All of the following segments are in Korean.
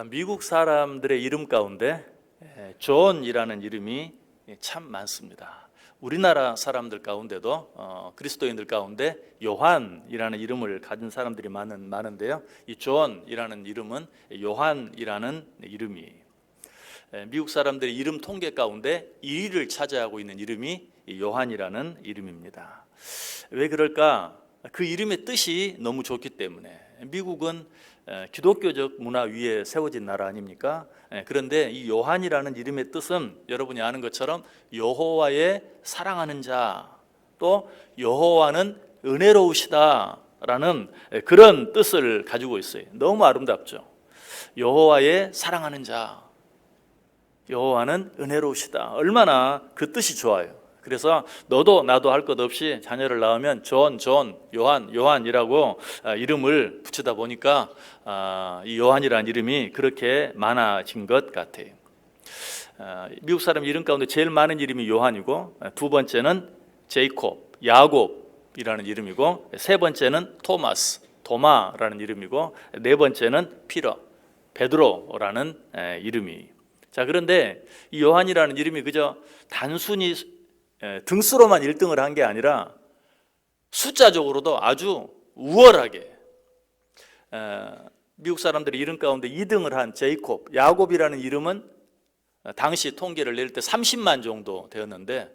미국 사람들의 이름 가운데 존이라는 이름이 참 많습니다. 우리나라 사람들 가운데도 그리스도인들 가운데 요한이라는 이름을 가진 사람들이 많은데요. 이 존이라는 이름은 요한이라는 이름이에요. 미국 사람들의 이름 통계 가운데 2위를 차지하고 있는 이름이 요한이라는 이름입니다. 왜 그럴까? 그 이름의 뜻이 너무 좋기 때문에. 미국은 기독교적 문화 위에 세워진 나라 아닙니까? 그런데 이 요한이라는 이름의 뜻은 여러분이 아는 것처럼 여호와의 사랑하는 자, 또 여호와는 은혜로우시다 라는 그런 뜻을 가지고 있어요. 너무 아름답죠. 여호와의 사랑하는 자, 여호와는 은혜로우시다. 얼마나 그 뜻이 좋아요. 그래서 너도 나도 할 것 없이 자녀를 낳으면 존, 요한이라고 이름을 붙이다 보니까 이 요한이라는 이름이 그렇게 많아진 것 같아요. 미국 사람 이름 가운데 제일 많은 이름이 요한이고, 두 번째는 제이콥, 야곱이라는 이름이고, 세 번째는 토마스, 도마라는 이름이고, 네 번째는 피터, 베드로라는 이름이. 자, 그런데 이 요한이라는 이름이 그저 단순히 등수로만 1등을 한 게 아니라 숫자적으로도 아주 우월하게 미국 사람들의 이름 가운데 2등을 한 제이콥, 야곱이라는 이름은 당시 통계를 낼 때 30만 정도 되었는데,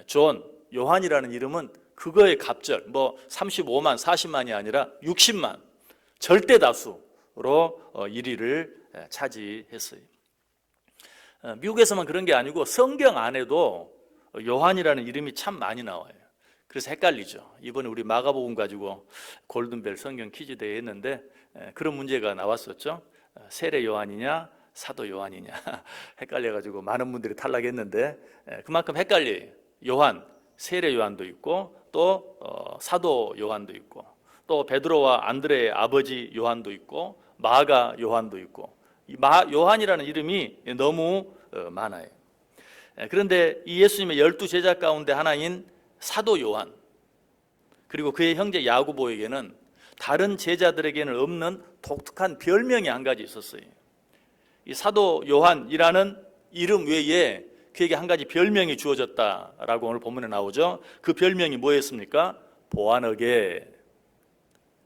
존, 요한이라는 이름은 그거의 갑절, 35만, 40만이 아니라 60만, 절대 다수로 1위를 차지했어요. 미국에서만 그런 게 아니고 성경 안에도 요한이라는 이름이 참 많이 나와요. 그래서 헷갈리죠. 이번에 우리 마가복음 가지고 골든벨 성경 퀴즈 대회 했는데 그런 문제가 나왔었죠. 세례 요한이냐 사도 요한이냐 헷갈려가지고 많은 분들이 탈락했는데, 그만큼 헷갈려요. 요한, 세례 요한도 있고 또 사도 요한도 있고, 또 베드로와 안드레의 아버지 요한도 있고, 마가 요한도 있고, 요한이라는 이름이 너무 많아요. 그런데 이 예수님의 12제자 가운데 하나인 사도 요한, 그리고 그의 형제 야고보에게는 다른 제자들에게는 없는 독특한 별명이 한 가지 있었어요. 이 사도 요한이라는 이름 외에 그에게 한 가지 별명이 주어졌다라고 오늘 본문에 나오죠. 그 별명이 뭐였습니까? 보아너게.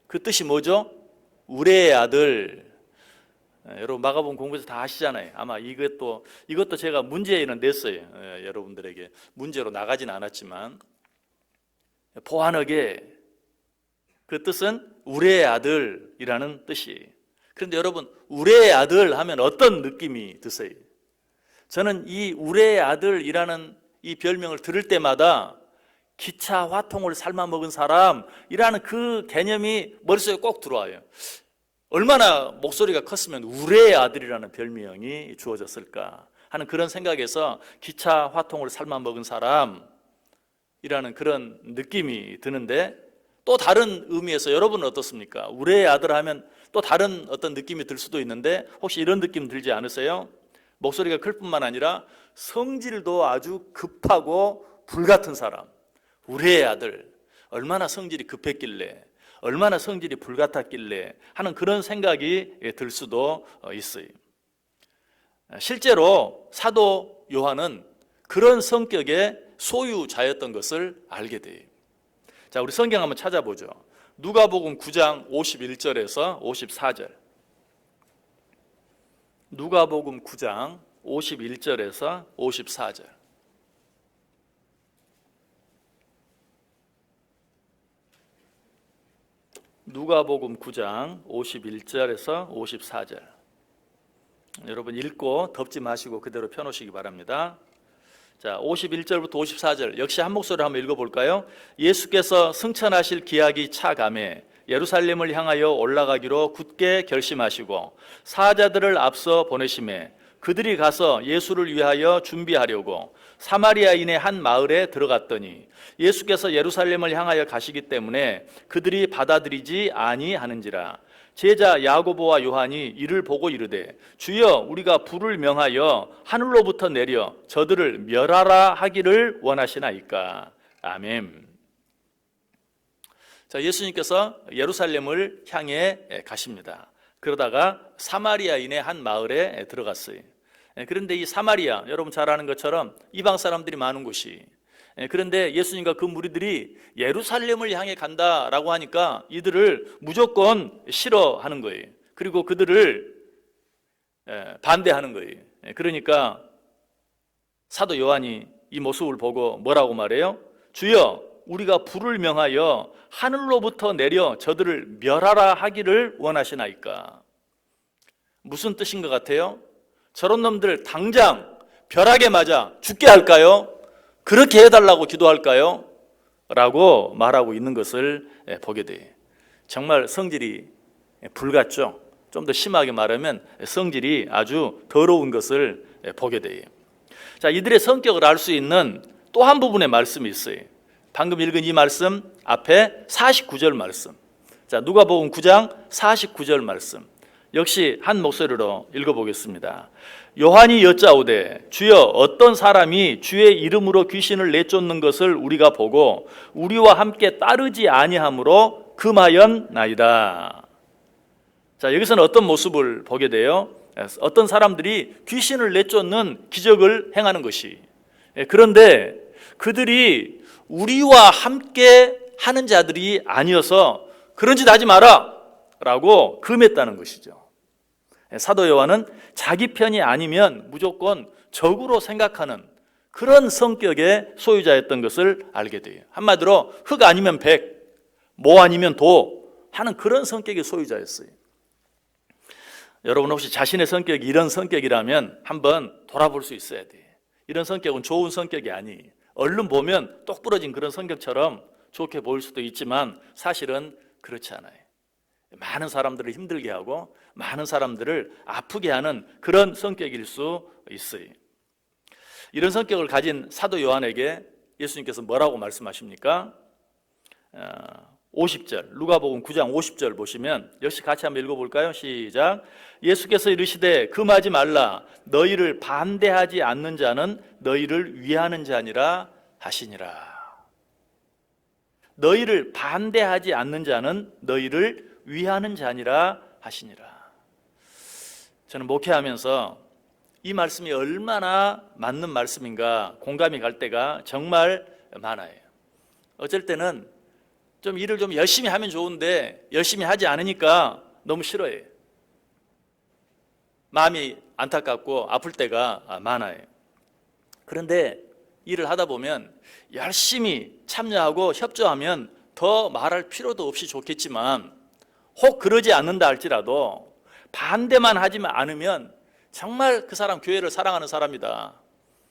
그 뜻이 뭐죠? 우레의 아들. 여러분 마가복음 공부해서 다 아시잖아요. 아마 이것도 제가 문제에는 냈어요. 여러분들에게 문제로 나가진 않았지만, 보아너게, 그 뜻은 우레의 아들이라는 뜻이에요. 그런데 여러분, 우레의 아들 하면 어떤 느낌이 드세요? 저는 이 우레의 아들이라는 이 별명을 들을 때마다 기차 화통을 삶아 먹은 사람이라는 그 개념이 머릿속에 꼭 들어와요. 얼마나 목소리가 컸으면 우레의 아들이라는 별명이 주어졌을까 하는 그런 생각에서 기차 화통을 삶아 먹은 사람이라는 그런 느낌이 드는데, 또 다른 의미에서 여러분은 어떻습니까? 우레의 아들 하면 또 다른 어떤 느낌이 들 수도 있는데, 혹시 이런 느낌 들지 않으세요? 목소리가 클 뿐만 아니라 성질도 아주 급하고 불같은 사람, 우레의 아들. 얼마나 성질이 급했길래, 얼마나 성질이 불같았길래 하는 그런 생각이 들 수도 있어요. 실제로 사도 요한은 그런 성격의 소유자였던 것을 알게 돼요. 자, 우리 성경 한번 찾아보죠. 누가복음 9장 51절에서 54절. 누가복음 9장 51절에서 54절. 누가복음 9장 51절에서 54절. 여러분 읽고 덮지 마시고 그대로 펴놓으시기 바랍니다. 자, 51절부터 54절 역시 한 목소리로 한번 읽어볼까요? 예수께서 승천하실 기약이 차감해 예루살렘을 향하여 올라가기로 굳게 결심하시고 사자들을 앞서 보내심에 그들이 가서 예수를 위하여 준비하려고 사마리아인의 한 마을에 들어갔더니 예수께서 예루살렘을 향하여 가시기 때문에 그들이 받아들이지 아니하는지라. 제자 야고보와 요한이 이를 보고 이르되 주여, 우리가 불을 명하여 하늘로부터 내려 저들을 멸하라 하기를 원하시나이까. 아멘. 자, 예수님께서 예루살렘을 향해 가십니다. 그러다가 사마리아인의 한 마을에 들어갔어요. 그런데 이 사마리아, 여러분 잘 아는 것처럼 이방 사람들이 많은 곳이, 그런데 예수님과 그 무리들이 예루살렘을 향해 간다라고 하니까 이들을 무조건 싫어하는 거예요. 그리고 그들을 반대하는 거예요. 그러니까 사도 요한이 이 모습을 보고 뭐라고 말해요? 주여, 우리가 불을 명하여 하늘로부터 내려 저들을 멸하라 하기를 원하시나이까? 무슨 뜻인 것 같아요? 저런 놈들 당장 벼락에 맞아 죽게 할까요? 그렇게 해달라고 기도할까요? 라고 말하고 있는 것을 보게 돼요. 정말 성질이 불같죠. 좀 더 심하게 말하면 성질이 아주 더러운 것을 보게 돼요. 자, 이들의 성격을 알 수 있는 또 한 부분의 말씀이 있어요. 방금 읽은 이 말씀 앞에 49절 말씀. 자, 누가복음 9장 49절 말씀. 역시 한 목소리로 읽어보겠습니다. 요한이 여짜오되 주여, 어떤 사람이 주의 이름으로 귀신을 내쫓는 것을 우리가 보고 우리와 함께 따르지 아니하므로 금하였나이다. 자, 여기서는 어떤 모습을 보게 돼요? 어떤 사람들이 귀신을 내쫓는 기적을 행하는 것이, 그런데 그들이 우리와 함께 하는 자들이 아니어서 그런 짓 하지 마라 라고 금했다는 것이죠. 사도 요한은 자기 편이 아니면 무조건 적으로 생각하는 그런 성격의 소유자였던 것을 알게 돼요. 한마디로 흙 아니면 백, 모 아니면 도 하는 그런 성격의 소유자였어요. 여러분 혹시 자신의 성격이 이런 성격이라면 한번 돌아볼 수 있어야 돼요. 이런 성격은 좋은 성격이 아니에요. 얼른 보면 똑부러진 그런 성격처럼 좋게 보일 수도 있지만 사실은 그렇지 않아요. 많은 사람들을 힘들게 하고 많은 사람들을 아프게 하는 그런 성격일 수 있어요. 이런 성격을 가진 사도 요한에게 예수님께서 뭐라고 말씀하십니까? 50절, 누가복음 9장 50절 보시면 역시 같이 한번 읽어볼까요? 시작. 예수께서 이르시되 금하지 말라. 너희를 반대하지 않는 자는 너희를 위하는 자니라 하시니라. 너희를 반대하지 않는 자는 너희를 위하는 자니라 하시니라. 저는 목회하면서 이 말씀이 얼마나 맞는 말씀인가 공감이 갈 때가 정말 많아요. 어쩔 때는 좀 일을 좀 열심히 하면 좋은데 열심히 하지 않으니까 너무 싫어해요. 마음이 안타깝고 아플 때가 많아요. 그런데 일을 하다 보면 열심히 참여하고 협조하면 더 말할 필요도 없이 좋겠지만 혹 그러지 않는다 할지라도 반대만 하지 않으면 정말 그 사람 교회를 사랑하는 사람이다,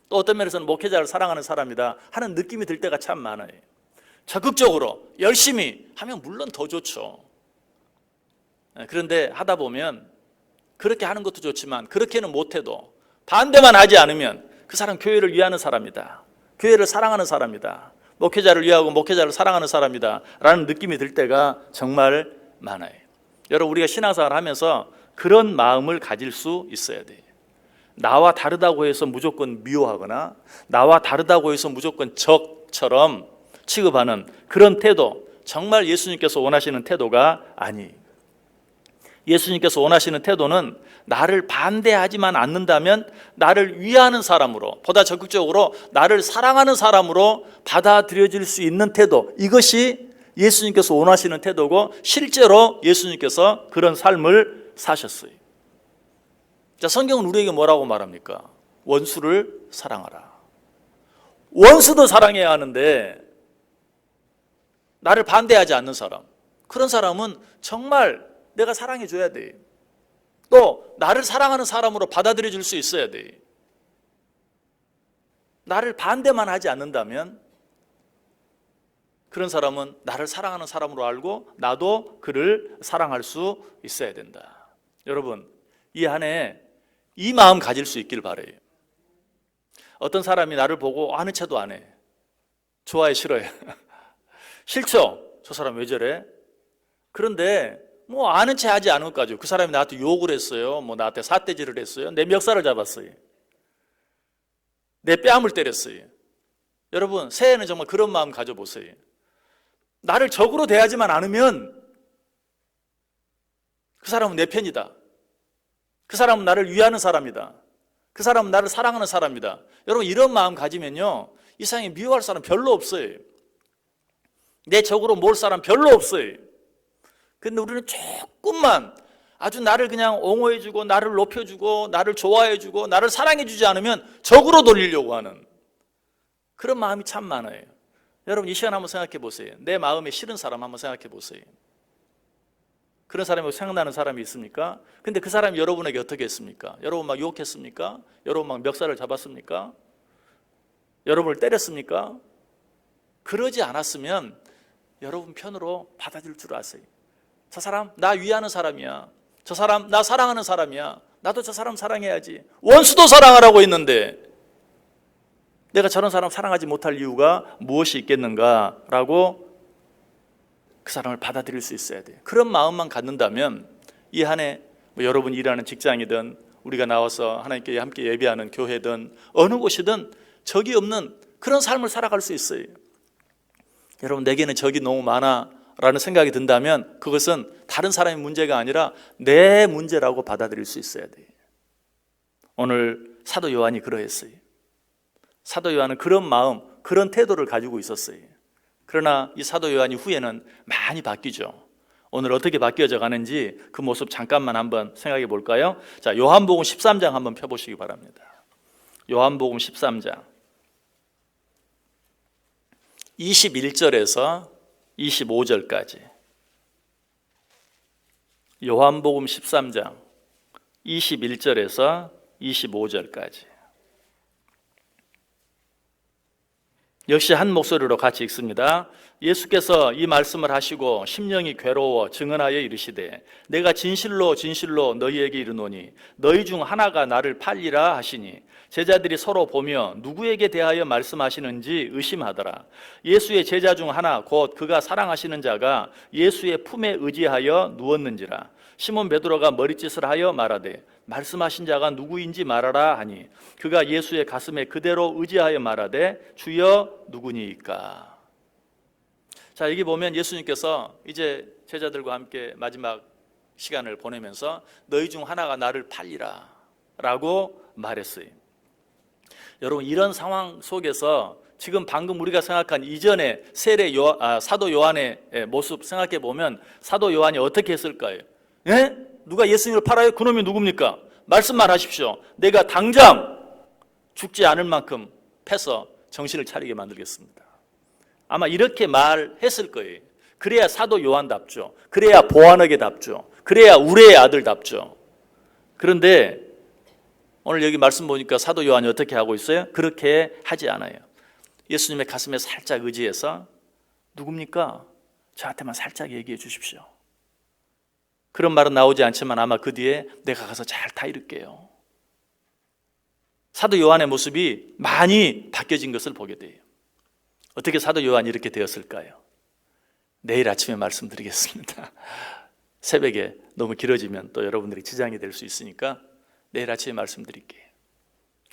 또 어떤 면에서는 목회자를 사랑하는 사람이다 하는 느낌이 들 때가 참 많아요. 적극적으로 열심히 하면 물론 더 좋죠. 그런데 하다 보면 그렇게 하는 것도 좋지만 그렇게는 못해도 반대만 하지 않으면 그 사람 교회를 위하는 사람이다, 교회를 사랑하는 사람이다, 목회자를 위하고 목회자를 사랑하는 사람이다 라는 느낌이 들 때가 정말 많아요. 여러분, 우리가 신앙생활을 하면서 그런 마음을 가질 수 있어야 돼요. 나와 다르다고 해서 무조건 미워하거나 나와 다르다고 해서 무조건 적처럼 취급하는 그런 태도, 정말 예수님께서 원하시는 태도가 아니에요. 예수님께서 원하시는 태도는 나를 반대하지만 않는다면 나를 위하는 사람으로, 보다 적극적으로 나를 사랑하는 사람으로 받아들여질 수 있는 태도, 이것이 예수님께서 원하시는 태도고 실제로 예수님께서 그런 삶을 사셨어요. 자, 성경은 우리에게 뭐라고 말합니까? 원수를 사랑하라. 원수도 사랑해야 하는데 나를 반대하지 않는 사람, 그런 사람은 정말 내가 사랑해 줘야 돼. 또 나를 사랑하는 사람으로 받아들여 줄 수 있어야 돼. 나를 반대만 하지 않는다면 그런 사람은 나를 사랑하는 사람으로 알고 나도 그를 사랑할 수 있어야 된다. 여러분, 이 안에 이 마음 가질 수 있길 바라요. 어떤 사람이 나를 보고 아는 체도 안 해. 좋아해, 싫어해? 싫죠? 저 사람 왜 저래? 그런데 뭐 아는 체 하지 않을 거죠. 그 사람이 나한테 욕을 했어요. 뭐 나한테 삿대질을 했어요. 내 멱살을 잡았어요. 내 뺨을 때렸어요. 여러분, 새해는 정말 그런 마음 가져보세요. 나를 적으로 대하지만 않으면 그 사람은 내 편이다. 그 사람은 나를 위하는 사람이다. 그 사람은 나를 사랑하는 사람이다. 여러분 이런 마음 가지면요, 이 세상에 미워할 사람 별로 없어요. 내 적으로 몰 사람 별로 없어요. 근데 우리는 조금만 아주 나를 그냥 옹호해주고 나를 높여주고 나를 좋아해주고 나를 사랑해주지 않으면 적으로 돌리려고 하는 그런 마음이 참 많아요. 여러분 이 시간 한번 생각해 보세요. 내 마음에 싫은 사람 한번 생각해 보세요. 그런 사람이 생각나는 사람이 있습니까? 근데 그 사람이 여러분에게 어떻게 했습니까? 여러분 막 유혹했습니까? 여러분 막 멱살을 잡았습니까? 여러분을 때렸습니까? 그러지 않았으면 여러분 편으로 받아들일 줄 아세요. 저 사람 나 위하는 사람이야. 저 사람 나 사랑하는 사람이야. 나도 저 사람 사랑해야지. 원수도 사랑하라고 했는데 내가 저런 사람 사랑하지 못할 이유가 무엇이 있겠는가라고 그 사람을 받아들일 수 있어야 돼요. 그런 마음만 갖는다면 이 한 해 여러분 일하는 직장이든 우리가 나와서 하나님께 함께 예배하는 교회든 어느 곳이든 적이 없는 그런 삶을 살아갈 수 있어요. 여러분 내게는 적이 너무 많아라는 생각이 든다면 그것은 다른 사람의 문제가 아니라 내 문제라고 받아들일 수 있어야 돼요. 오늘 사도 요한이 그러했어요. 사도 요한은 그런 마음, 그런 태도를 가지고 있었어요. 그러나 이 사도 요한이 후에는 많이 바뀌죠. 오늘 어떻게 바뀌어져 가는지 그 모습 잠깐만 한번 생각해 볼까요? 자, 요한복음 13장 한번 펴보시기 바랍니다. 요한복음 13장 21절에서 25절까지. 요한복음 13장 21절에서 25절까지. 역시 한 목소리로 같이 읽습니다. 예수께서 이 말씀을 하시고 심령이 괴로워 증언하여 이르시되 내가 진실로 진실로 너희에게 이르노니 너희 중 하나가 나를 팔리라 하시니 제자들이 서로 보며 누구에게 대하여 말씀하시는지 의심하더라. 예수의 제자 중 하나 곧 그가 사랑하시는 자가 예수의 품에 의지하여 누웠는지라. 시몬 베드로가 머리짓을 하여 말하되 말씀하신 자가 누구인지 말하라 하니 그가 예수의 가슴에 그대로 의지하여 말하되 주여 누구니이까. 자, 여기 보면 예수님께서 이제 제자들과 함께 마지막 시간을 보내면서 너희 중 하나가 나를 팔리라 라고 말했어요. 여러분 이런 상황 속에서 지금 방금 우리가 생각한 이전의 사도 요한의 모습 생각해 보면 사도 요한이 어떻게 했을까요? 예? 누가 예수님을 팔아요? 그놈이 누굽니까? 말씀만 하십시오. 내가 당장 죽지 않을 만큼 패서 정신을 차리게 만들겠습니다. 아마 이렇게 말했을 거예요. 그래야 사도 요한답죠. 그래야 보아너게답죠. 그래야 우레의 아들답죠. 그런데 오늘 여기 말씀 보니까 사도 요한이 어떻게 하고 있어요? 그렇게 하지 않아요. 예수님의 가슴에 살짝 의지해서 누굽니까? 저한테만 살짝 얘기해 주십시오. 그런 말은 나오지 않지만 아마 그 뒤에 내가 가서 잘 타이를게요. 사도 요한의 모습이 많이 바뀌어진 것을 보게 돼요. 어떻게 사도 요한이 이렇게 되었을까요? 내일 아침에 말씀드리겠습니다. 새벽에 너무 길어지면 또 여러분들이 지장이 될 수 있으니까 내일 아침에 말씀드릴게요.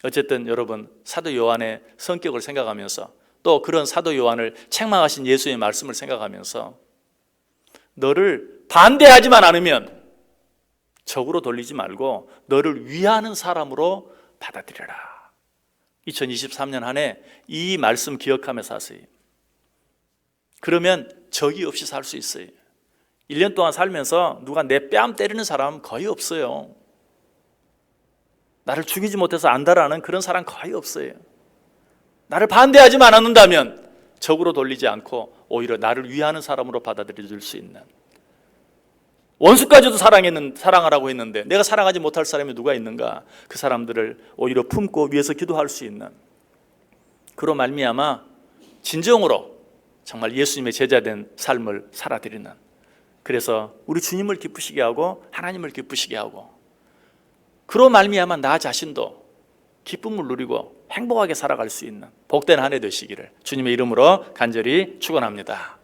어쨌든 여러분 사도 요한의 성격을 생각하면서 또 그런 사도 요한을 책망하신 예수의 말씀을 생각하면서 너를 반대하지만 않으면 적으로 돌리지 말고 너를 위하는 사람으로 받아들여라. 2023년 한 해 이 말씀 기억하면서 사세요. 그러면 적이 없이 살 수 있어요. 1년 동안 살면서 누가 내 뺨 때리는 사람 거의 없어요. 나를 죽이지 못해서 안다라는 그런 사람 거의 없어요. 나를 반대하지만 않는다면 적으로 돌리지 않고 오히려 나를 위하는 사람으로 받아들여줄 수 있는, 원수까지도 사랑하라고 했는데 내가 사랑하지 못할 사람이 누가 있는가? 그 사람들을 오히려 품고 위해서 기도할 수 있는, 그로 말미암아 진정으로 정말 예수님의 제자된 삶을 살아드리는, 그래서 우리 주님을 기쁘시게 하고 하나님을 기쁘시게 하고 그로 말미암아 나 자신도 기쁨을 누리고 행복하게 살아갈 수 있는 복된 한 해 되시기를 주님의 이름으로 간절히 축원합니다.